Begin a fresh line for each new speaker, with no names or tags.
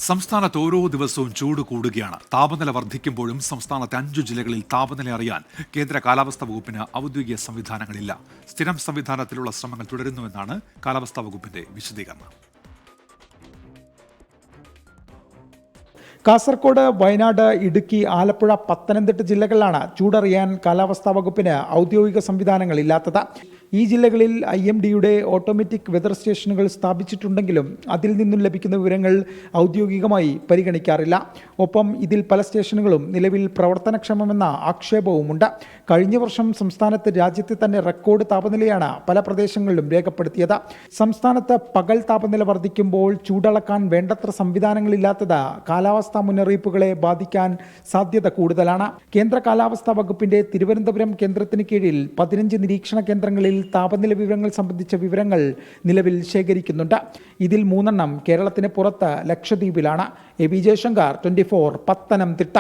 സംസ്ഥാനത്ത് ഓരോ ദിവസവും ചൂട് കൂടുകയാണ്. താപനില വർദ്ധിക്കുമ്പോഴും സംസ്ഥാനത്തെ 5 ജില്ലകളിൽ താപനില അറിയാൻ കേന്ദ്ര കാലാവസ്ഥാ വകുപ്പിന് ഔദ്യോഗിക സംവിധാനങ്ങളില്ല. സ്ഥിരം സംവിധാനത്തിലുള്ള ശ്രമങ്ങൾ തുടരുന്നുവെന്നാണ് കാലാവസ്ഥാ വകുപ്പിന്റെ വിശദീകരണം.
കാസർഗോഡ്, വയനാട്, ഇടുക്കി, ആലപ്പുഴ, പത്തനംതിട്ട ജില്ലകളിലാണ് ചൂടറിയാൻ കാലാവസ്ഥാ വകുപ്പിന് ഔദ്യോഗിക സംവിധാനങ്ങളില്ലാത്തത്. ഈ ജില്ലകളിൽ IMDയുടെ ഓട്ടോമാറ്റിക് വെതർ സ്റ്റേഷനുകൾ സ്ഥാപിച്ചിട്ടുണ്ടെങ്കിലും അതിൽ നിന്നും ലഭിക്കുന്ന വിവരങ്ങൾ ഔദ്യോഗികമായി പരിഗണിക്കാറില്ല. ഒപ്പം ഇതിൽ പല സ്റ്റേഷനുകളും നിലവിൽ പ്രവർത്തനക്ഷമമെന്ന ആക്ഷേപവുമുണ്ട്. കഴിഞ്ഞ വർഷം സംസ്ഥാനത്ത് രാജ്യത്തെ തന്നെ റെക്കോർഡ് താപനിലയാണ് പല പ്രദേശങ്ങളിലും രേഖപ്പെടുത്തിയത്. സംസ്ഥാനത്ത് പകൽ താപനില വർദ്ധിക്കുമ്പോൾ ചൂടളക്കാൻ വേണ്ടത്ര സംവിധാനങ്ങളില്ലാത്തത് കാലാവസ്ഥാ മുന്നറിയിപ്പുകളെ ബാധിക്കാൻ സാധ്യത കൂടുതലാണ്. കേന്ദ്ര കാലാവസ്ഥാ വകുപ്പിന്റെ തിരുവനന്തപുരം കേന്ദ്രത്തിന് കീഴിൽ 15 നിരീക്ഷണ കേന്ദ്രങ്ങളിൽ താപനില വിവരങ്ങൾ സംബന്ധിച്ച വിവരങ്ങൾ നിലവിൽ ശേഖരിക്കുന്നുണ്ട്. ഇതിൽ 3 കേരളത്തിന് പുറത്ത് ലക്ഷദ്വീപിലാണ്. AB ജയശങ്കർ, 24, പത്തനംതിട്ട.